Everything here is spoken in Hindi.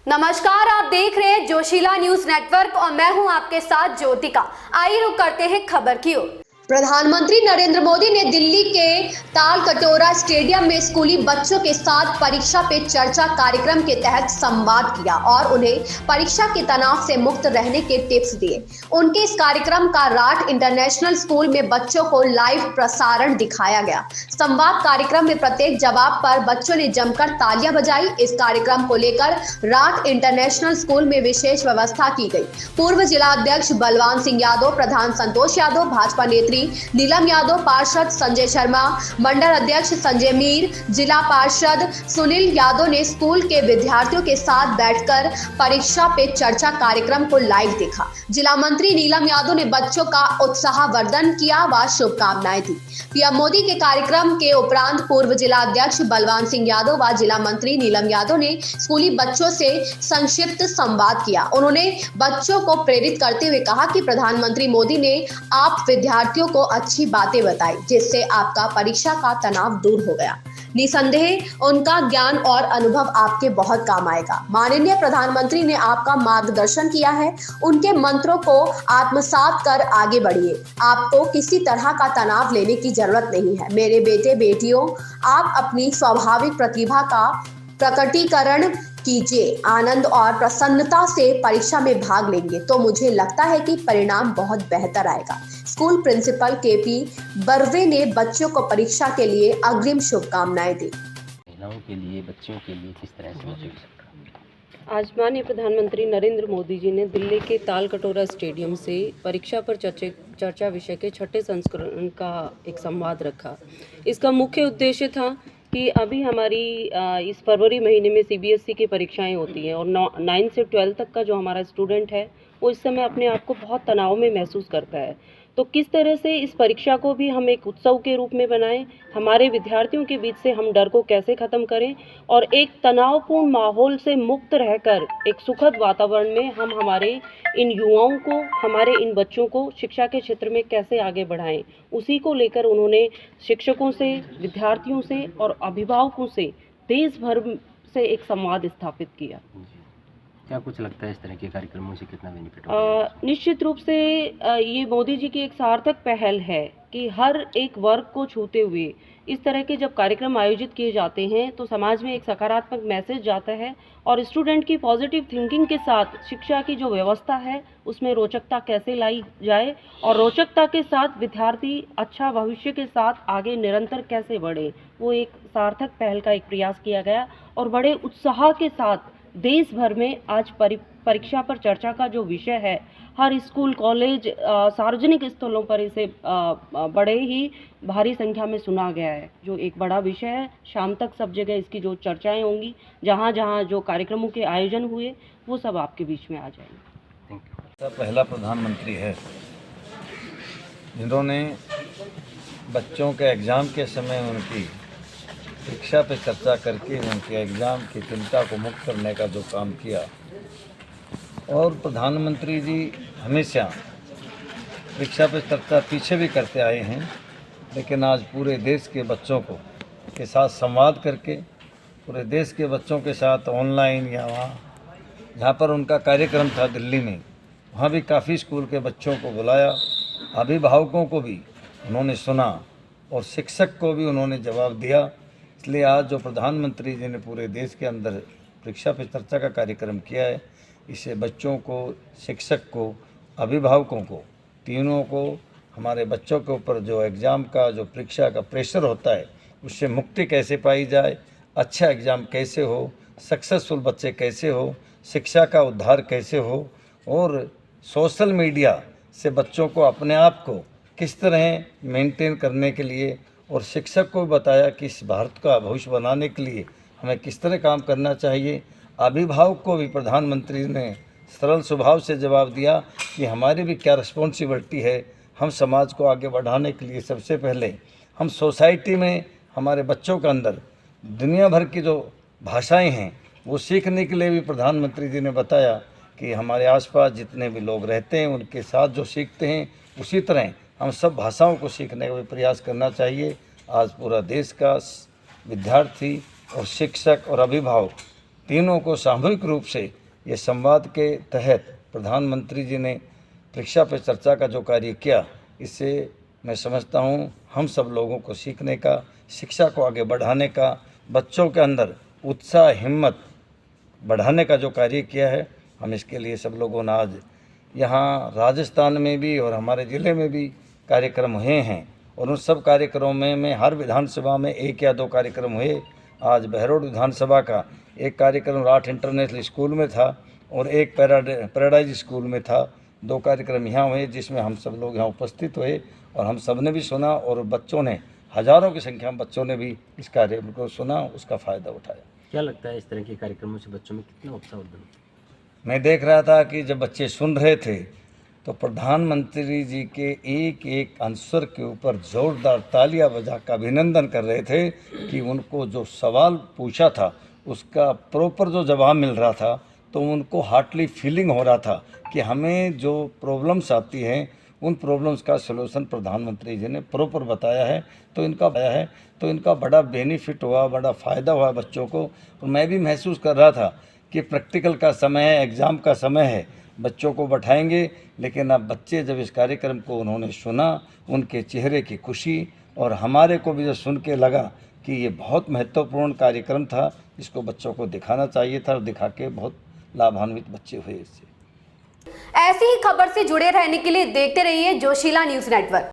नमस्कार, आप देख रहे हैं जोशीला न्यूज नेटवर्क और मैं हूं आपके साथ ज्योतिका। आइए रुक करते हैं खबर की ओर। प्रधानमंत्री नरेंद्र मोदी ने दिल्ली के तालकटोरा स्टेडियम में स्कूली बच्चों के साथ परीक्षा पे चर्चा कार्यक्रम के तहत संवाद किया और उन्हें परीक्षा के तनाव से मुक्त रहने के टिप्स दिए। उनके इस कार्यक्रम का राट इंटरनेशनल स्कूल में बच्चों को लाइव प्रसारण दिखाया गया। संवाद कार्यक्रम में प्रत्येक जवाब पर बच्चों ने जमकर तालियां बजाई। इस कार्यक्रम को लेकर राट इंटरनेशनल स्कूल में विशेष व्यवस्था की गई। पूर्व जिला अध्यक्ष बलवान सिंह यादव, प्रधान संतोष यादव, भाजपा नेत्री नीलम यादव, पार्षद संजय शर्मा, मंडल अध्यक्ष संजय मीर, जिला पार्षद सुनील यादव ने स्कूल के विद्यार्थियों के साथ बैठकर परीक्षा पे चर्चा कार्यक्रम को लाइव देखा। जिला मंत्री नीलम यादव ने बच्चों का उत्साहवर्धन किया व शुभकामनाएं दी। पीएम मोदी के कार्यक्रम के उपरांत पूर्व जिला अध्यक्ष बलवान सिंह यादव व जिला मंत्री नीलम यादव ने स्कूली बच्चों से संक्षिप्त संवाद किया। उन्होंने बच्चों को प्रेरित करते हुए कहा कि प्रधानमंत्री मोदी ने आप विद्यार्थियों को अच्छी बातें बताई, जिससे आपका परीक्षा का तनाव दूर हो गया। निसंदेह उनका ज्ञान और अनुभव आपके बहुत काम आएगा। माननीय प्रधानमंत्री ने आपका मार्गदर्शन किया है, उनके मंत्रों को आत्मसात कर आगे बढ़िए। आपको किसी तरह का तनाव लेने की जरूरत नहीं है। मेरे बेटे बेटियों, आप अपनी स्वाभाविक प्रतिभा का प्रकटीकरण कीजिए। आनंद और प्रसन्नता से परीक्षा में भाग लेंगे तो मुझे लगता है कि परिणाम बहुत बेहतर आएगा। स्कूल प्रिंसिपल केपी बर्वे ने बच्चों को परीक्षा के लिए अग्रिम शुभकामनाएं दी। महिलाओं के लिए, बच्चों के लिए किस तरह से मोटिवेशन? आज माननीय प्रधानमंत्री नरेंद्र मोदी जी ने दिल्ली के तालकटोरा स्टेडियम से परीक्षा पर चर्चा विषय के 6ठे संस्करण का एक संवाद रखा। इसका मुख्य उद्देश्य था कि अभी हमारी इस फरवरी महीने में सीबीएसई की परीक्षाएं होती हैं और 9 से 12 तक का जो हमारा स्टूडेंट है वो इस समय अपने आप को बहुत तनाव में महसूस करता है। तो किस तरह से इस परीक्षा को भी हम एक उत्सव के रूप में बनाएं, हमारे विद्यार्थियों के बीच से हम डर को कैसे ख़त्म करें और एक तनावपूर्ण माहौल से मुक्त रहकर एक सुखद वातावरण में हम हमारे इन युवाओं को, हमारे इन बच्चों को शिक्षा के क्षेत्र में कैसे आगे बढ़ाएं, उसी को लेकर उन्होंने शिक्षकों से, विद्यार्थियों से और अभिभावकों से देश भर से एक संवाद स्थापित किया। क्या कुछ लगता है इस तरह के कार्यक्रमों से कितना बेनिफिट होगा? निश्चित रूप से ये मोदी जी की एक सार्थक पहल है कि हर एक वर्ग को छूते हुए इस तरह के जब कार्यक्रम आयोजित किए जाते हैं तो समाज में एक सकारात्मक मैसेज जाता है और स्टूडेंट की पॉजिटिव थिंकिंग के साथ शिक्षा की जो व्यवस्था है उसमें रोचकता कैसे लाई जाए और रोचकता के साथ विद्यार्थी अच्छा भविष्य के साथ आगे निरंतर कैसे बढ़े, वो एक सार्थक पहल का एक प्रयास किया गया और बड़े उत्साह के साथ देश भर में आज परीक्षा पर चर्चा का जो विषय है, हर स्कूल, कॉलेज, सार्वजनिक स्थलों पर इसे बड़े ही भारी संख्या में सुना गया है, जो एक बड़ा विषय है। शाम तक सब जगह इसकी जो चर्चाएं होंगी, जहां जहां जो कार्यक्रमों के आयोजन हुए वो सब आपके बीच में आ जाएंगे। Thank you. पहला प्रधानमंत्री है जिन्होंने बच्चों के एग्ज़ाम के समय उनकी शिक्षा पर चर्चा करके उनके एग्ज़ाम की चिंता को मुक्त करने का जो काम किया। और प्रधानमंत्री जी हमेशा शिक्षा पर चर्चा पीछे भी करते आए हैं, लेकिन आज पूरे देश के बच्चों को के साथ संवाद करके, पूरे देश के बच्चों के साथ ऑनलाइन या वहाँ जहाँ पर उनका कार्यक्रम था दिल्ली में, वहाँ भी काफ़ी स्कूल के बच्चों को बुलाया, अभिभावकों को भी उन्होंने सुना और शिक्षक को भी उन्होंने जवाब दिया। इसलिए आज जो प्रधानमंत्री जी ने पूरे देश के अंदर परीक्षा पे चर्चा का कार्यक्रम किया है, इससे बच्चों को, शिक्षक को, अभिभावकों को, तीनों को हमारे बच्चों के ऊपर जो एग्ज़ाम का, जो परीक्षा का प्रेशर होता है, उससे मुक्ति कैसे पाई जाए, अच्छा एग्ज़ाम कैसे हो, सक्सेसफुल बच्चे कैसे हो, शिक्षा का उद्धार कैसे हो और सोशल मीडिया से बच्चों को अपने आप को किस तरह मेंटेन करने के लिए, और शिक्षक को बताया कि इस भारत का भविष्य बनाने के लिए हमें किस तरह काम करना चाहिए। अभिभावक को भी प्रधानमंत्री ने सरल स्वभाव से जवाब दिया कि हमारी भी क्या रिस्पॉन्सिबिलिटी है। हम समाज को आगे बढ़ाने के लिए सबसे पहले हम सोसाइटी में हमारे बच्चों के अंदर दुनिया भर की जो भाषाएं हैं वो सीखने के लिए भी प्रधानमंत्री जी ने बताया कि हमारे आसपास जितने भी लोग रहते हैं उनके साथ जो सीखते हैं उसी तरह हम सब भाषाओं को सीखने का भी प्रयास करना चाहिए। आज पूरा देश का विद्यार्थी और शिक्षक और अभिभावक तीनों को सामूहिक रूप से ये संवाद के तहत प्रधानमंत्री जी ने परीक्षा पे चर्चा का जो कार्य किया, इससे मैं समझता हूँ हम सब लोगों को सीखने का, शिक्षा को आगे बढ़ाने का, बच्चों के अंदर उत्साह हिम्मत बढ़ाने का जो कार्य किया है, हम इसके लिए सब लोगों ने आज यहाँ राजस्थान में भी और हमारे ज़िले में भी कार्यक्रम हुए हैं और उन सब कार्यक्रमों में हर विधानसभा में 1 या 2 कार्यक्रम हुए। आज बहरोड विधानसभा का एक कार्यक्रम राठ इंटरनेशनल स्कूल में था और एक पैराडाइज स्कूल में था। 2 कार्यक्रम यहाँ हुए जिसमें हम सब लोग यहाँ उपस्थित हुए और हम सब ने भी सुना और बच्चों ने, हज़ारों की संख्या में बच्चों ने भी इस कार्यक्रम को सुना, उसका फ़ायदा उठाया। क्या लगता है इस तरह के कार्यक्रमों से बच्चों में कितना उत्साह उत्पन्न? मैं देख रहा था कि जब बच्चे सुन रहे थे तो प्रधानमंत्री जी के एक एक आंसर के ऊपर जोरदार तालियां बजा कर अभिनंदन कर रहे थे कि उनको जो सवाल पूछा था उसका प्रॉपर जो जवाब मिल रहा था, तो उनको हार्टली फीलिंग हो रहा था कि हमें जो प्रॉब्लम्स आती हैं उन प्रॉब्लम्स का सलूशन प्रधानमंत्री जी ने प्रॉपर बताया है, तो इनका बड़ा बेनिफिट हुआ, बड़ा फ़ायदा हुआ बच्चों को। और मैं भी महसूस कर रहा था कि प्रैक्टिकल का समय है, एग्ज़ाम का समय है, बच्चों को बैठाएंगे, लेकिन अब बच्चे जब इस कार्यक्रम को उन्होंने सुना, उनके चेहरे की खुशी और हमारे को भी जब सुन के लगा कि ये बहुत महत्वपूर्ण कार्यक्रम था, इसको बच्चों को दिखाना चाहिए था और दिखा के बहुत लाभान्वित बच्चे हुए इससे। ऐसी ही खबर से जुड़े रहने के लिए देखते रहिए जोशीला न्यूज़ नेटवर्क।